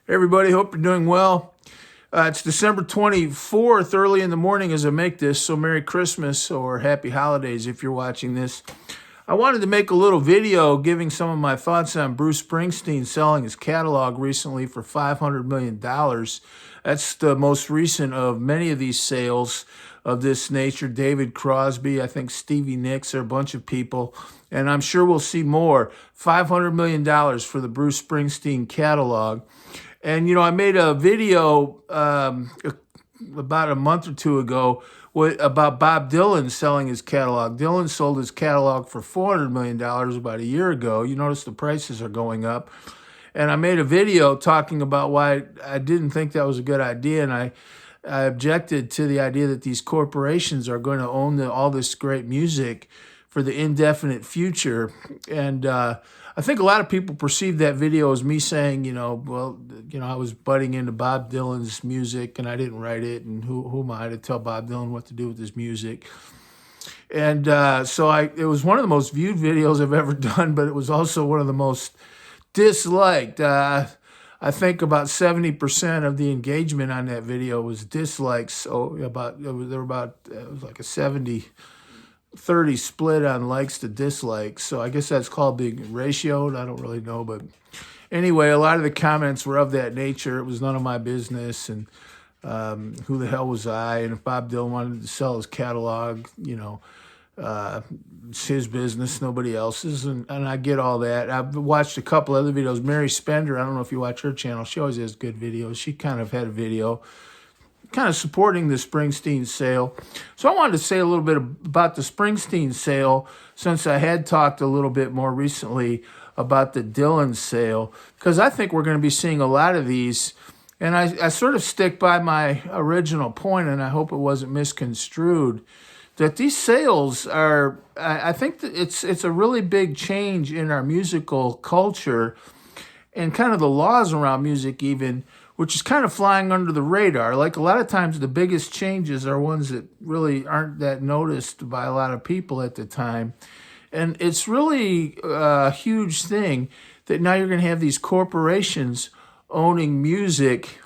Hey everybody, hope you're doing well. It's December 24th, early in the morning as I make this, so Merry Christmas or Happy Holidays if you're watching this. I wanted to make a little video giving some of my thoughts on Bruce Springsteen selling his catalog recently for $500 million. That's the most recent of many of these sales of this nature. David Crosby, I think Stevie Nicks, are a bunch of people, and I'm sure we'll see more. $500 million for the Bruce Springsteen catalog. And, I made a video about a month or two ago about Bob Dylan selling his catalog. Dylan sold his catalog for $400 million about a year ago. You notice the prices are going up. And I made a video talking about why I didn't think that was a good idea. And I objected to the idea that these corporations are going to own all this great music for the indefinite future. And I think a lot of people perceive that video as me saying, I was butting into Bob Dylan's music and I didn't write it, and who am I to tell Bob Dylan what to do with his music? And it was one of the most viewed videos I've ever done, but it was also one of the most disliked. I think about 70% of the engagement on that video was dislikes. So it was like a 70-30 split on likes to dislikes. So I guess that's called being ratioed. I don't really know. But anyway, a lot of the comments were of that nature. It was none of my business. And who the hell was I? And if Bob Dylan wanted to sell his catalog, it's his business, nobody else's. And I get all that. I've watched a couple other videos. Mary Spender, I don't know if you watch her channel. She always has good videos. She kind of had a video kind of supporting the Springsteen sale. So I wanted to say a little bit about the Springsteen sale, since I had talked a little bit more recently about the Dylan sale, because I think we're going to be seeing a lot of these. And I sort of stick by my original point, and I hope it wasn't misconstrued, that these sales are, I think that it's a really big change in our musical culture and kind of the laws around music even, which is kind of flying under the radar. Like a lot of times the biggest changes are ones that really aren't that noticed by a lot of people at the time. And it's really a huge thing that now you're going to have these corporations owning music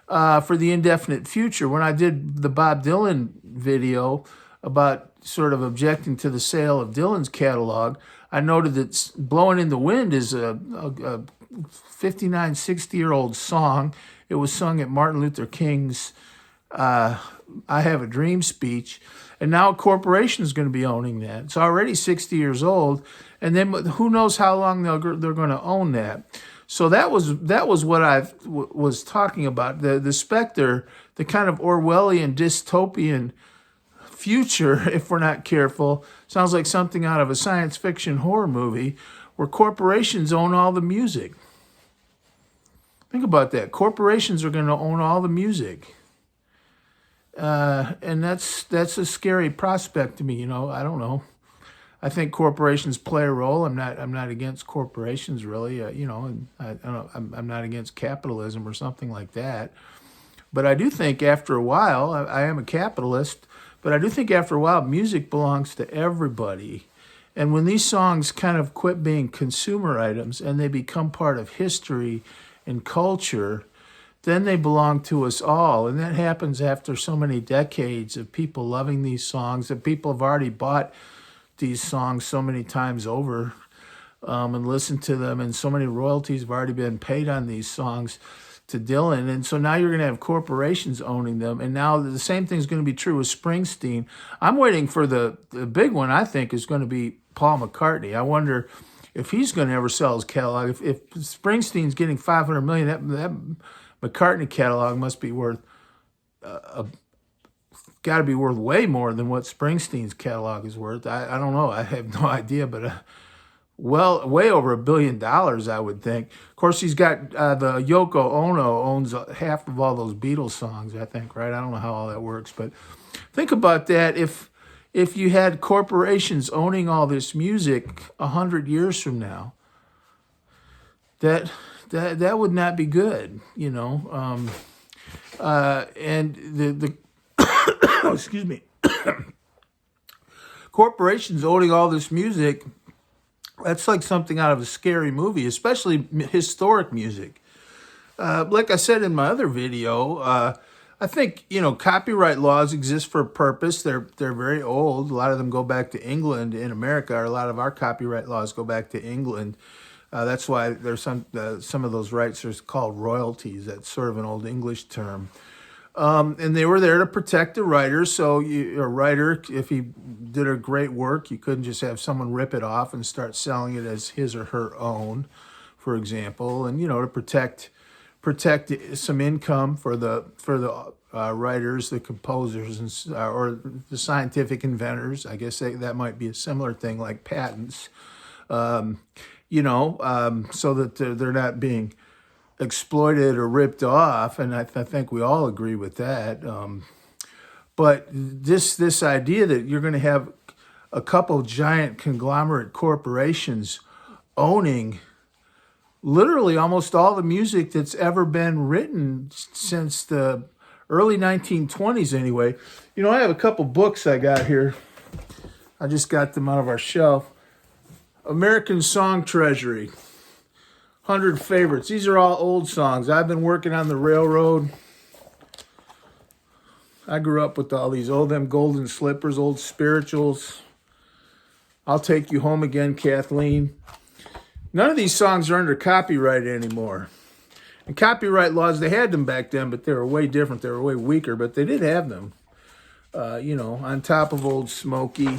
for the indefinite future. When I did the Bob Dylan video about sort of objecting to the sale of Dylan's catalog, I noted that Blowing in the Wind is a 59, 60-year-old song. It was sung at Martin Luther King's I Have a Dream speech. And now a corporation is going to be owning that. It's already 60 years old. And then who knows how long they're going to own that. So that was what I was talking about. The specter, the kind of Orwellian dystopian future, if we're not careful, sounds like something out of a science fiction horror movie where corporations own all the music. Think about that. Corporations are going to own all the music. And that's a scary prospect to me. I don't know. I think corporations play a role. I'm not against corporations really. And I'm not against capitalism or something like that. But I do think after a while, I am a capitalist, but I do think after a while, music belongs to everybody. And when these songs kind of quit being consumer items and they become part of history and culture, then they belong to us all. And that happens after so many decades of people loving these songs, that people have already bought these songs so many times over and listened to them, and so many royalties have already been paid on these songs to Dylan. And so now you're going to have corporations owning them. And now the same thing is going to be true with Springsteen. I'm waiting for the big one, I think, is going to be Paul McCartney. I wonder if he's going to ever sell his catalog. If Springsteen's getting $500 million, that McCartney catalog must be worth, got to be worth way more than what Springsteen's catalog is worth. I don't know. I have no idea, but way over $1 billion, I would think. Of course, he's got the Yoko Ono owns half of all those Beatles songs, I think, right? I don't know how all that works, but think about that. If you had corporations owning all this music 100 years from now, that would not be good, and the excuse me, corporations owning all this music, that's like something out of a scary movie, especially historic music. Like I said in my other video, I think, copyright laws exist for a purpose. They're very old. A lot of them go back to England in America. Or a lot of our copyright laws go back to England. That's why there's some of those rights are called royalties. That's sort of an old English term. And they were there to protect the writer. So a writer, if he did a great work, you couldn't just have someone rip it off and start selling it as his or her own, for example. And to protect some income for the writers, the composers, or the scientific inventors. I guess that might be a similar thing like patents. So that they're not being exploited or ripped off, and I think we all agree with that. But this idea that you're going to have a couple giant conglomerate corporations owning literally almost all the music that's ever been written since the early 1920s anyway. I have a couple books I got here. I just got them out of our shelf. American Song Treasury, 100 Favorites. These are all old songs. I've been working on the railroad. I grew up with all these them Golden Slippers, old spirituals. I'll Take You Home Again, Kathleen. None of these songs are under copyright anymore. And copyright laws, they had them back then, but they were way different. They were way weaker, but they did have them. On Top of Old Smoky.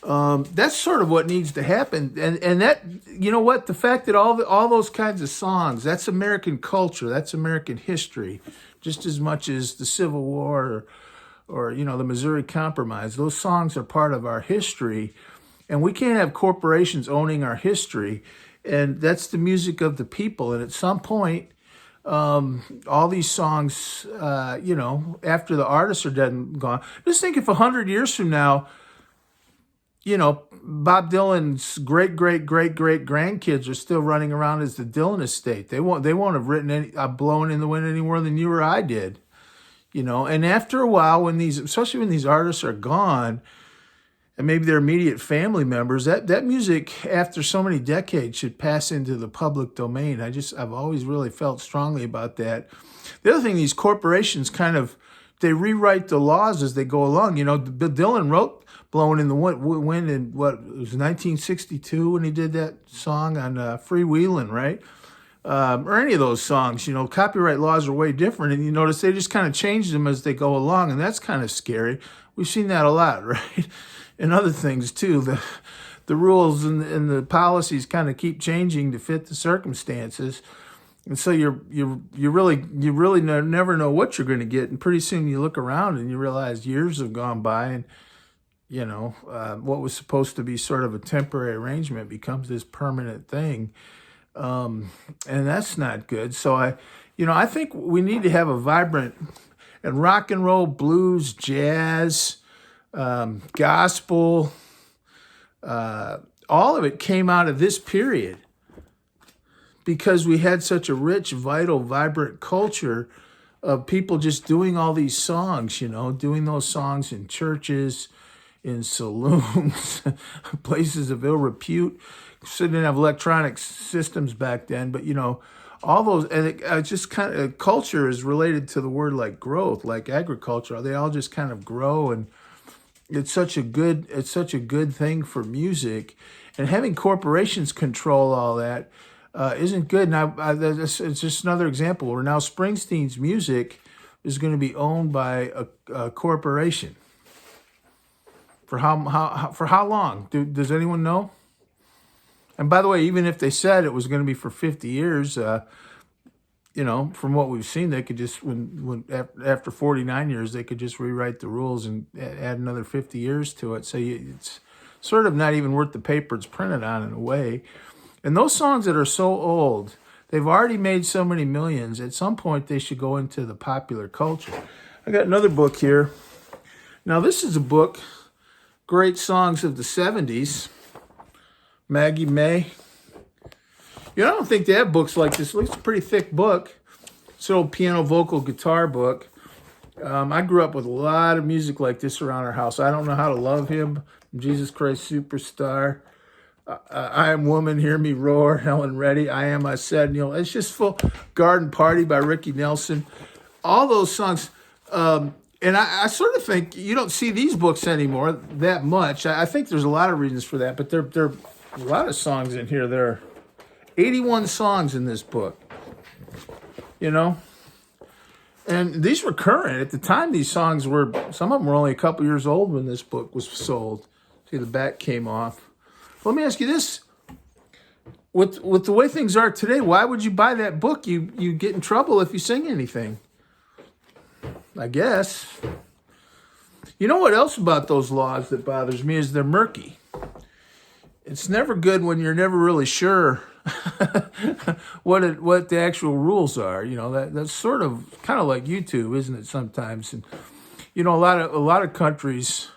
That's sort of what needs to happen. And that, the fact that all those kinds of songs, that's American culture, that's American history, just as much as the Civil War or the Missouri Compromise. Those songs are part of our history, and we can't have corporations owning our history. And that's the music of the people. And at some point, all these songs, after the artists are dead and gone, just think if 100 years from now, Bob Dylan's great grandkids are still running around as the Dylan estate. They won't have written Blowing in the Wind any more than you or I did. And after a while, especially when these artists are gone, and maybe their immediate family members, that music, after so many decades, should pass into the public domain. I've always really felt strongly about that. The other thing, these corporations they rewrite the laws as they go along. Bill Dylan wrote Blowing in the Wind in, it was 1962 when he did that song on Freewheelin', right? Or any of those songs. Copyright laws are way different, and you notice they just kind of change them as they go along, and that's kind of scary. We've seen that a lot, right? And other things too. The rules and the policies kind of keep changing to fit the circumstances, and so you really never know what you're going to get. And pretty soon you look around and you realize years have gone by, and what was supposed to be sort of a temporary arrangement becomes this permanent thing, and that's not good. So I think we need to have a vibrant and rock and roll, blues, jazz. Gospel, all of it came out of this period because we had such a rich, vital, vibrant culture of people just doing all these songs, doing those songs in churches, in saloons, places of ill repute. So they didn't have electronic systems back then, but all those, and it just kind of, culture is related to the word like growth, like agriculture. They all just kind of grow, and it's such a good thing for music, and having corporations control all that isn't good. Now, it's just another example where now Springsteen's music is going to be owned by a corporation. For how long? Does anyone know? And by the way, even if they said it was going to be for 50 years, from what we've seen, they could just, after 49 years, they could just rewrite the rules and add another 50 years to it. So it's sort of not even worth the paper it's printed on in a way. And those songs that are so old, they've already made so many millions. At some point, they should go into the popular culture. I got another book here. Now, this is a book, Great Songs of the 70s. Maggie May. I don't think they have books like this. It's a pretty thick book. It's an old piano, vocal, guitar book. I grew up with a lot of music like this around our house. I Don't Know How to Love Him, Jesus Christ Superstar. I Am Woman, Hear Me Roar, Helen Reddy, I Am, I Said, it's just full. Garden Party by Ricky Nelson. All those songs. And I sort of think you don't see these books anymore that much. I think there's a lot of reasons for that, but there are a lot of songs in here. There are 81 songs in this book, And these were current. At the time, these songs were, some of them were only a couple years old when this book was sold. See, the back came off. Let me ask you this. With the way things are today, why would you buy that book? You get in trouble if you sing anything, I guess. You know what else about those laws that bothers me is they're murky. It's never good when you're never really sure what the actual rules are. That's sort of kind of like YouTube, isn't it? Sometimes, and a lot of countries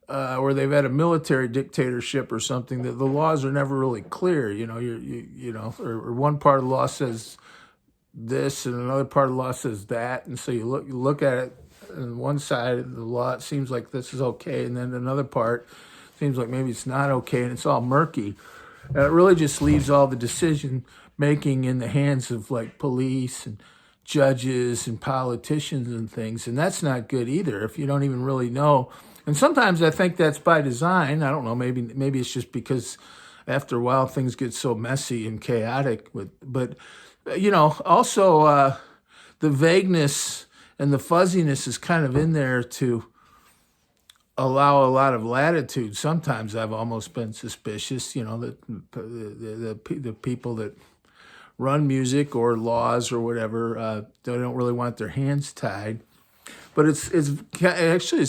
where they've had a military dictatorship or something, that the laws are never really clear. Or one part of the law says this and another part of the law says that, and so you look at it, and one side of the law it seems like this is okay, and then another part seems like maybe it's not okay, and it's all murky. And it really just leaves all the decision making in the hands of like police and judges and politicians and things, and that's not good either if you don't even really know. And sometimes I think that's by design. I don't know, maybe it's just because after a while things get so messy and chaotic, but also the vagueness and the fuzziness is kind of in there to allow a lot of latitude. Sometimes I've almost been suspicious, that the people that run music or laws or whatever, they don't really want their hands tied. But it's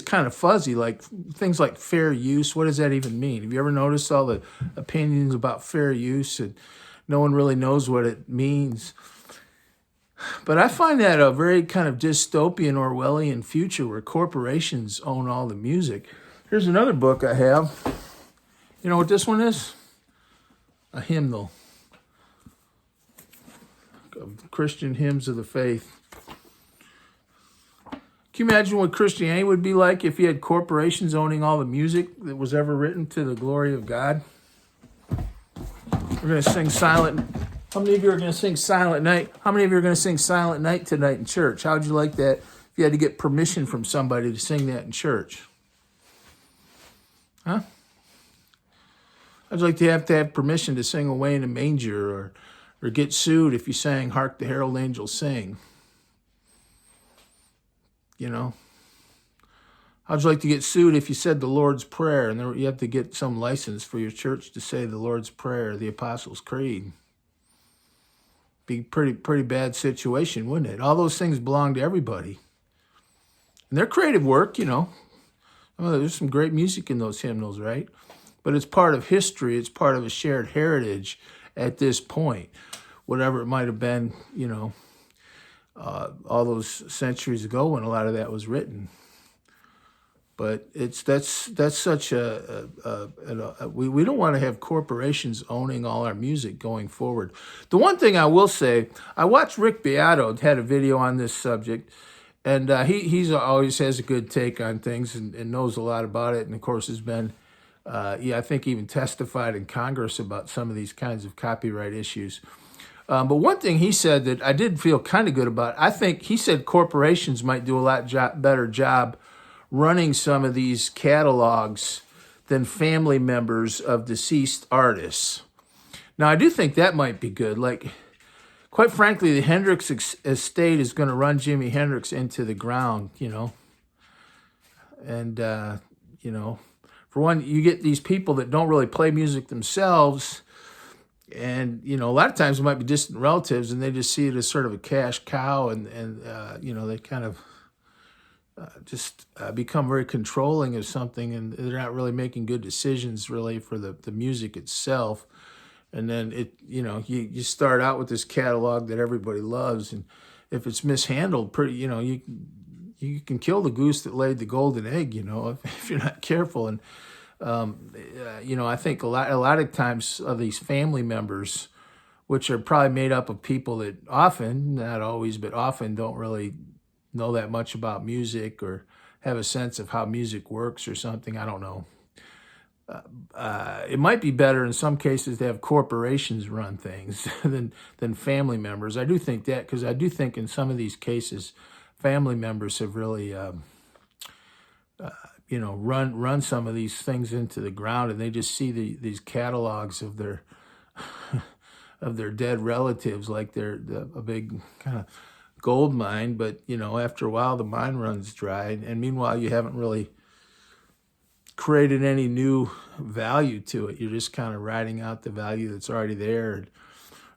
kind of fuzzy, like things like fair use. What does that even mean? Have you ever noticed all the opinions about fair use, and no one really knows what it means? But I find that a very kind of dystopian Orwellian future where corporations own all the music. Here's another book I have. You know what this one is? A hymnal. Christian hymns of the faith. Can you imagine what Christianity would be like if you had corporations owning all the music that was ever written to the glory of God? We're going to sing Silent. How many of you are going to sing Silent Night? How many of you are going to sing Silent Night tonight in church? How would you like that if you had to get permission from somebody to sing that in church? Huh? How'd you like to have permission to sing Away in a Manger, or get sued if you sang Hark the Herald Angels Sing? How'd you like to get sued if you said the Lord's Prayer and you have to get some license for your church to say the Lord's Prayer, the Apostles' Creed? Be pretty bad situation, wouldn't it? All those things belong to everybody. And they're creative work, there's some great music in those hymnals, right? But it's part of history. It's part of a shared heritage at this point, whatever it might have been, all those centuries ago when a lot of that was written. But that's such we don't want to have corporations owning all our music going forward. The one thing I will say, I watched Rick Beato had a video on this subject, and he's always has a good take on things and knows a lot about it, and of course has been, I think even testified in Congress about some of these kinds of copyright issues. But one thing he said that I did feel kind of good about, I think he said corporations might do a lot better job running some of these catalogs than family members of deceased artists. Now, I do think that might be good. Like, quite frankly, the Hendrix estate is going to run Jimi Hendrix into the ground, And, for one, you get these people that don't really play music themselves, and, a lot of times it might be distant relatives, and they just see it as sort of a cash cow, and they kind of become very controlling of something, and they're not really making good decisions really for the music itself. And then you start out with this catalog that everybody loves, and if it's mishandled, you can kill the goose that laid the golden egg, if you're not careful. And I think a lot of times of these family members, which are probably made up of people that often, not always, but often don't really know that much about music or have a sense of how music works or something. I don't know. it might be better in some cases to have corporations run things than family members. I do think that, because I do think in some of these cases, family members have really, run some of these things into the ground, and they just see these catalogs of their of their dead relatives like they're a big kind of gold mine. But after a while, the mine runs dry, and meanwhile, you haven't really created any new value to it. You're just kind of riding out the value that's already there.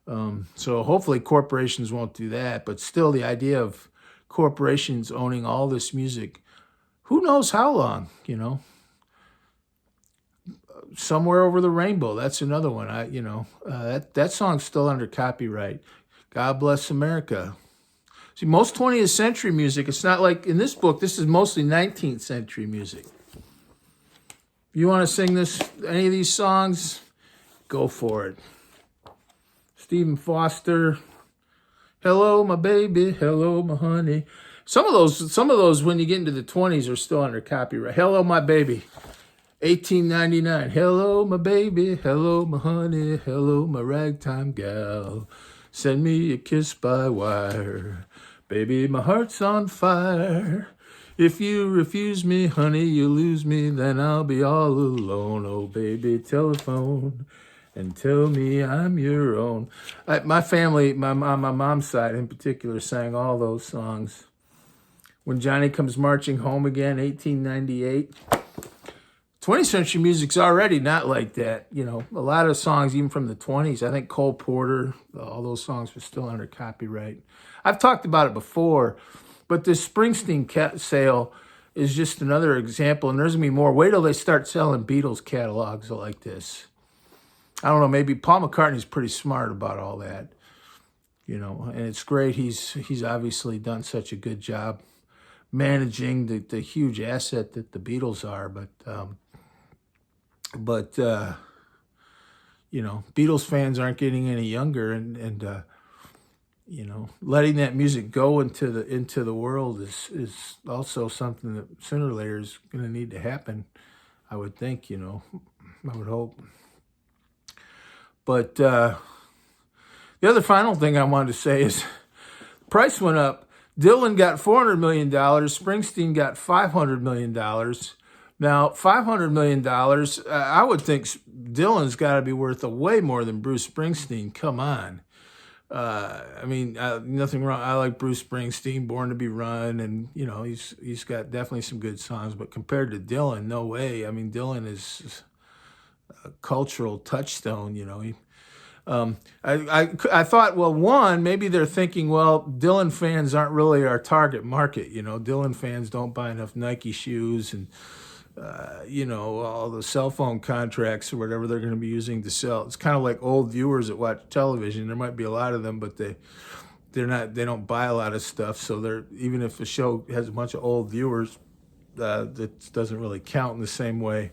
So hopefully corporations won't do that. But still, the idea of corporations owning all this music, who knows how long, Somewhere Over the Rainbow, that's another one. That song's still under copyright. God Bless America. See, most 20th century music, it's not like in this book, this is mostly 19th century music. If you want to sing any of these songs, go for it. Stephen Foster, Hello, My Baby, Hello, My Honey. Some of those, when you get into the 20s, are still under copyright. Hello, My Baby, 1899. Hello, my baby, hello, my honey, hello, my ragtime gal. Send me a kiss by wire. Baby, my heart's on fire. If you refuse me, honey, you lose me, then I'll be all alone. Oh, baby, telephone and tell me I'm your own. My family, my mom's side in particular, sang all those songs. When Johnny Comes Marching Home Again, 1898. 20th century music's already not like that. A lot of songs, even from the 20s, I think Cole Porter, all those songs were still under copyright. I've talked about it before, but this Springsteen sale is just another example, and there's going to be more. Wait till they start selling Beatles catalogs like this. I don't know, maybe Paul McCartney's pretty smart about all that, and it's great. He's obviously done such a good job managing the huge asset that the Beatles are, but Beatles fans aren't getting any younger, and letting that music go into the world is also something that sooner or later is going to need to happen, I would think. I would hope. But the other final thing I wanted to say is price went up. Dylan got $400 million. Springsteen got $500 million. Now, $500 million, I would think Dylan's got to be worth way more than Bruce Springsteen. Come on. Nothing wrong. I like Bruce Springsteen, Born to Be Run, and, he's got definitely some good songs. But compared to Dylan, no way. Dylan is a cultural touchstone, I thought, well, one, maybe they're thinking, well, Dylan fans aren't really our target market. Dylan fans don't buy enough Nike shoes and, all the cell phone contracts or whatever they're going to be using to sell. It's kind of like old viewers that watch television. There might be a lot of them, but they don't buy a lot of stuff. So even if a show has a bunch of old viewers, that doesn't really count in the same way.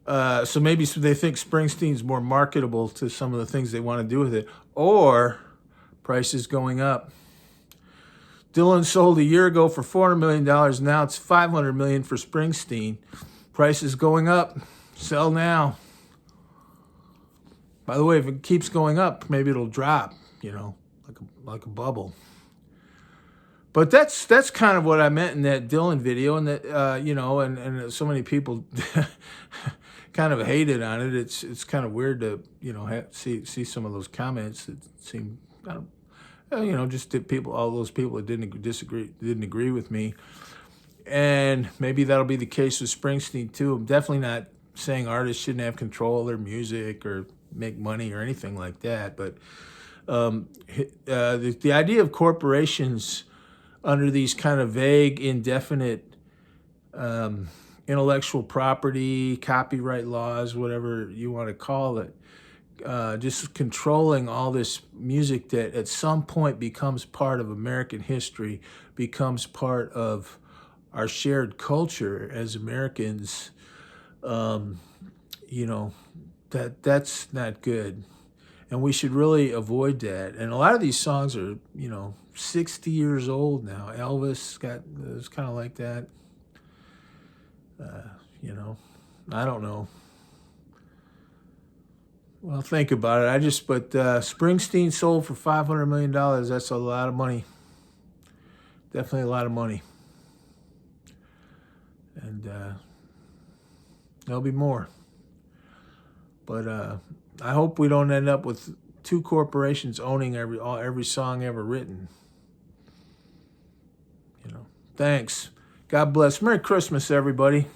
So maybe they think Springsteen's more marketable to some of the things they want to do with it, or prices going up. Dylan sold a year ago for $400 million. Now it's $500 million for Springsteen. Prices going up. Sell now. By the way, if it keeps going up, maybe it'll drop, like a bubble. But that's kind of what I meant in that Dylan video, and that and so many people kind of hated on it. It's kind of weird to see some of those comments that seem kind of just all those people that didn't agree with me, and maybe that'll be the case with Springsteen too. I'm definitely not saying artists shouldn't have control of their music or make money or anything like that, but the idea of corporations under these kind of vague, indefinite intellectual property, copyright laws, whatever you want to call it, just controlling all this music that at some point becomes part of American history, becomes part of our shared culture as Americans, that's not good. And we should really avoid that. And a lot of these songs are, 60 years old now. Elvis was kind of like that. I don't know. Well, think about it. But Springsteen sold for $500 million. That's a lot of money. Definitely a lot of money. And there'll be more. But I hope we don't end up with two corporations owning every song ever written. Thanks. God bless. Merry Christmas, everybody.